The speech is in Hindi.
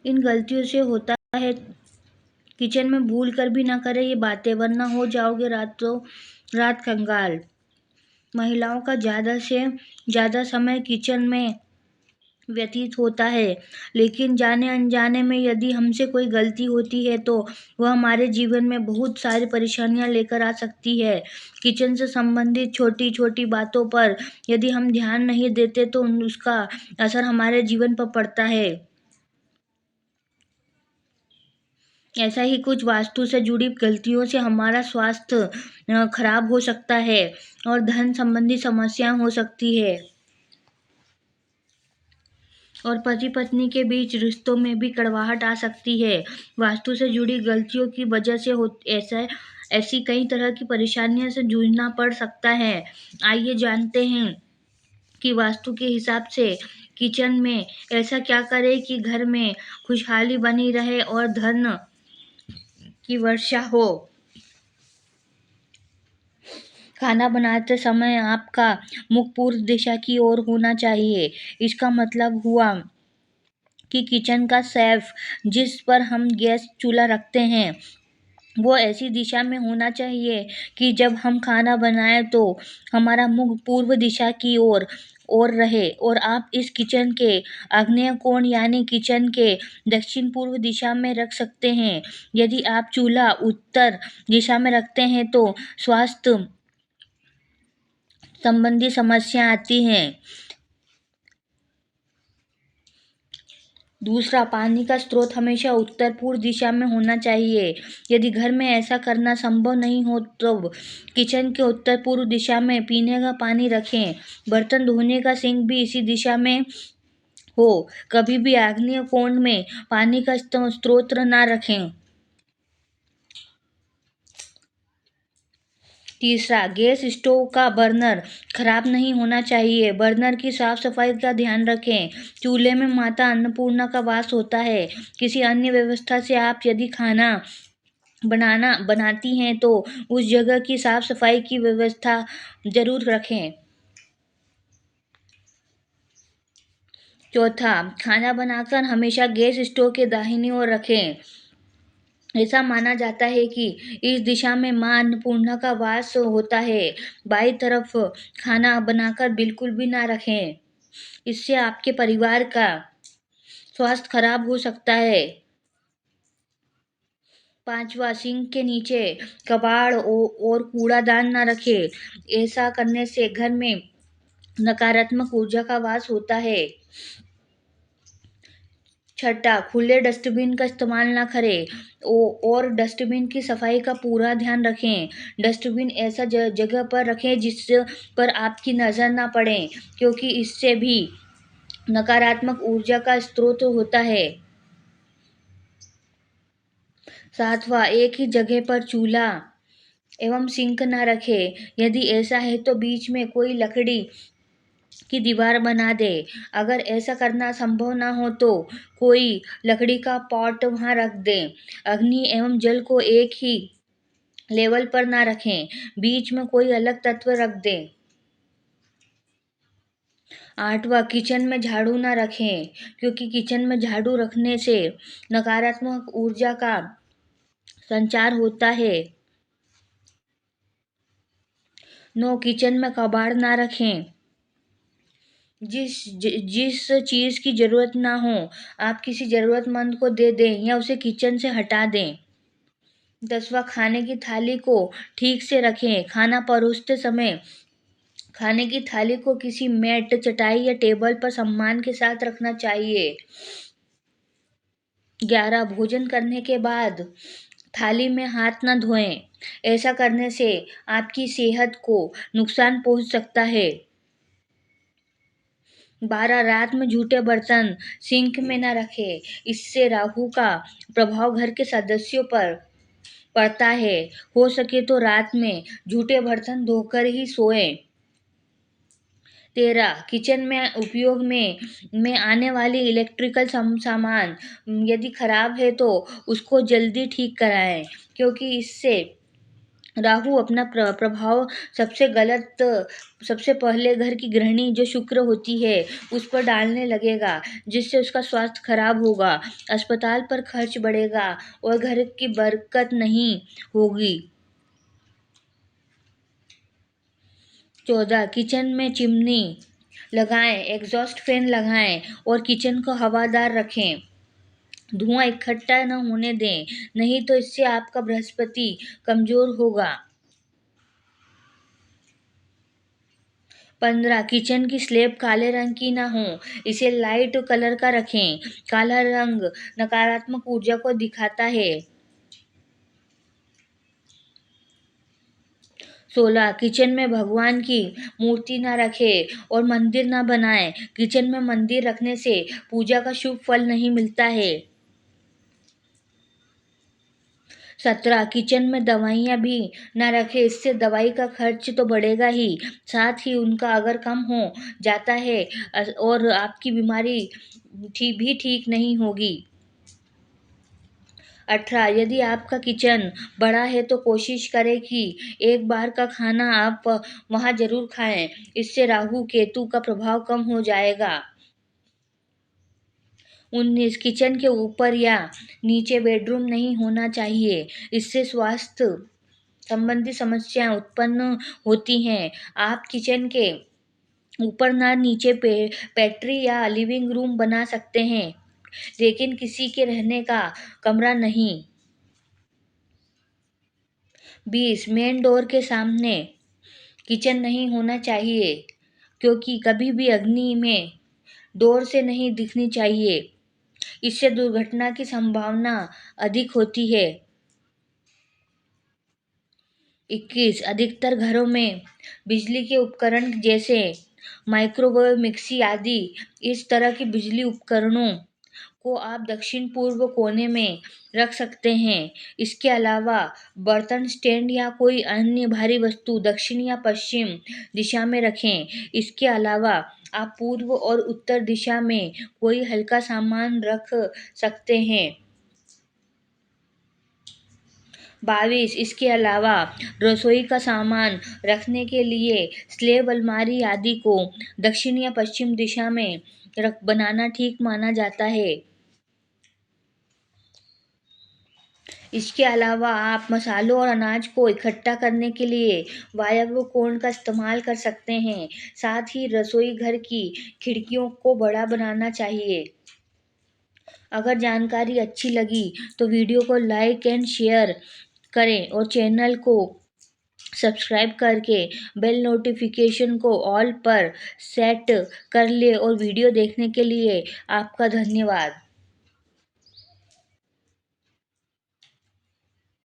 इन गलतियों से होता है, किचन में भूल कर भी ना करें ये बातें, वरना हो जाओगे रातों रात कंगाल। महिलाओं का ज़्यादा से ज़्यादा समय किचन में व्यतीत होता है, लेकिन जाने अनजाने में यदि हमसे कोई गलती होती है तो वह हमारे जीवन में बहुत सारी परेशानियां लेकर आ सकती है। किचन से संबंधित छोटी छोटी बातों पर यदि हम ध्यान नहीं देते तो उसका असर हमारे जीवन पर पड़ता है। ऐसा ही कुछ वास्तु से जुड़ी गलतियों से हमारा स्वास्थ्य खराब हो सकता है और धन संबंधी समस्याएं हो सकती है, और पति पत्नी के बीच रिश्तों में भी कड़वाहट आ सकती है। वास्तु से जुड़ी गलतियों की वजह से हो ऐसा ऐसी कई तरह की परेशानियों से जूझना पड़ सकता है। आइए जानते हैं कि वास्तु के हिसाब से किचन में ऐसा क्या करें कि घर में खुशहाली बनी रहे और धन की वर्षा हो। खाना बनाते समय आपका मुख पूर्व दिशा की ओर होना चाहिए। इसका मतलब हुआ कि किचन का शेल्फ जिस पर हम गैस चूल्हा रखते हैं वो ऐसी दिशा में होना चाहिए कि जब हम खाना बनाएं तो हमारा मुख पूर्व दिशा की ओर रहे, और आप इस किचन के आग्नेय कोण यानी किचन के दक्षिण पूर्व दिशा में रख सकते हैं। यदि आप चूल्हा उत्तर दिशा में रखते हैं तो स्वास्थ्य संबंधी समस्या आती हैं। दूसरा, पानी का स्रोत हमेशा उत्तर पूर्व दिशा में होना चाहिए। यदि घर में ऐसा करना संभव नहीं हो तो किचन के उत्तर पूर्व दिशा में पीने का पानी रखें। बर्तन धोने का सिंक भी इसी दिशा में हो। कभी भी आग्नेय कोण में पानी का स्रोत ना रखें। तीसरा, गैस स्टोव का बर्नर खराब नहीं होना चाहिए। बर्नर की साफ सफाई का ध्यान रखें। चूल्हे में माता अन्नपूर्णा का वास होता है। किसी अन्य व्यवस्था से आप यदि खाना बनाती हैं तो उस जगह की साफ सफाई की व्यवस्था जरूर रखें। चौथा, खाना बनाकर हमेशा गैस स्टोव के दाहिनी ओर रखें। ऐसा माना जाता है कि इस दिशा में मां अन्नपूर्णा का वास होता है। बाईं तरफ खाना बनाकर बिल्कुल भी ना रखें, इससे आपके परिवार का स्वास्थ्य खराब हो सकता है। पांचवा, सिंक के नीचे कबाड़ और कूड़ादान ना रखें। ऐसा करने से घर में नकारात्मक ऊर्जा का वास होता है। छठा, खुले डस्टबिन का इस्तेमाल ना करें और डस्टबिन की सफाई का पूरा ध्यान रखें। डस्टबिन ऐसा जगह पर रखें जिस पर आपकी नज़र ना पड़े, क्योंकि इससे भी नकारात्मक ऊर्जा का स्रोत होता है। सातवां, एक ही जगह पर चूल्हा एवं सिंक ना रखें। यदि ऐसा है तो बीच में कोई लकड़ी की दीवार बना दे। अगर ऐसा करना संभव ना हो तो कोई लकड़ी का पॉट वहां रख दें। अग्नि एवं जल को एक ही लेवल पर ना रखें, बीच में कोई अलग तत्व रख दें। आठवां, किचन में झाड़ू ना रखें, क्योंकि किचन में झाड़ू रखने से नकारात्मक ऊर्जा का संचार होता है। नौ, किचन में कबाड़ ना रखें। जिस चीज़ की ज़रूरत ना हो आप किसी ज़रूरतमंद को दे दें या उसे किचन से हटा दें। 10वां, खाने की थाली को ठीक से रखें। खाना परोसते समय खाने की थाली को किसी मैट, चटाई या टेबल पर सम्मान के साथ रखना चाहिए। 11, भोजन करने के बाद थाली में हाथ न धोएं। ऐसा करने से आपकी सेहत को नुकसान पहुंच सकता है। 12, रात में झूठे बर्तन सिंक में न रखें। इससे राहु का प्रभाव घर के सदस्यों पर पड़ता है। हो सके तो रात में झूठे बर्तन धोकर ही सोएं। 13, किचन में उपयोग में आने वाली इलेक्ट्रिकल सामान यदि खराब है तो उसको जल्दी ठीक कराएं, क्योंकि इससे राहु अपना प्रभाव सबसे पहले घर की गृहिणी जो शुक्र होती है उस पर डालने लगेगा, जिससे उसका स्वास्थ्य खराब होगा, अस्पताल पर खर्च बढ़ेगा और घर की बरकत नहीं होगी। 14 किचन में चिमनी लगाएं, एग्जॉस्ट फैन लगाएं और किचन को हवादार रखें। धुआं इकट्ठा न होने दें, नहीं तो इससे आपका बृहस्पति कमजोर होगा। 15 किचन की स्लेब काले रंग की ना हो, इसे लाइट कलर का रखें। काला रंग नकारात्मक ऊर्जा को दिखाता है। 16 किचन में भगवान की मूर्ति ना रखें और मंदिर ना बनाएं। किचन में मंदिर रखने से पूजा का शुभ फल नहीं मिलता है। 17 किचन में दवाइयाँ भी ना रखें, इससे दवाई का खर्च तो बढ़ेगा ही, साथ ही उनका अगर कम हो जाता है और आपकी बीमारी भी ठीक नहीं होगी। 18 यदि आपका किचन बड़ा है तो कोशिश करें कि एक बार का खाना आप वहाँ ज़रूर खाएं, इससे राहु केतु का प्रभाव कम हो जाएगा। 19 किचन के ऊपर या नीचे बेडरूम नहीं होना चाहिए, इससे स्वास्थ्य संबंधी समस्याएं उत्पन्न होती हैं। आप किचन के ऊपर ना नीचे पेट्री या लिविंग रूम बना सकते हैं, लेकिन किसी के रहने का कमरा नहीं। 20 मेन डोर के सामने किचन नहीं होना चाहिए, क्योंकि कभी भी अग्नि में डोर से नहीं दिखनी चाहिए, इससे दुर्घटना की संभावना अधिक होती है। 21 अधिकतर घरों में बिजली के उपकरण जैसे माइक्रोवेव, मिक्सी आदि इस तरह की बिजली उपकरणों को आप दक्षिण पूर्व कोने में रख सकते हैं। इसके अलावा बर्तन स्टैंड या कोई अन्य भारी वस्तु दक्षिण या पश्चिम दिशा में रखें। इसके अलावा आप पूर्व और उत्तर दिशा में कोई हल्का सामान रख सकते हैं। 22 इसके अलावा रसोई का सामान रखने के लिए स्लेब, अलमारी आदि को दक्षिण या पश्चिम दिशा में बनाना ठीक माना जाता है। इसके अलावा आप मसालों और अनाज को इकट्ठा करने के लिए वायव्य कोण का इस्तेमाल कर सकते हैं। साथ ही रसोई घर की खिड़कियों को बड़ा बनाना चाहिए। अगर जानकारी अच्छी लगी तो वीडियो को लाइक एंड शेयर करें और चैनल को सब्सक्राइब करके बेल नोटिफिकेशन को ऑल पर सेट कर ले। और वीडियो देखने के लिए आपका धन्यवाद।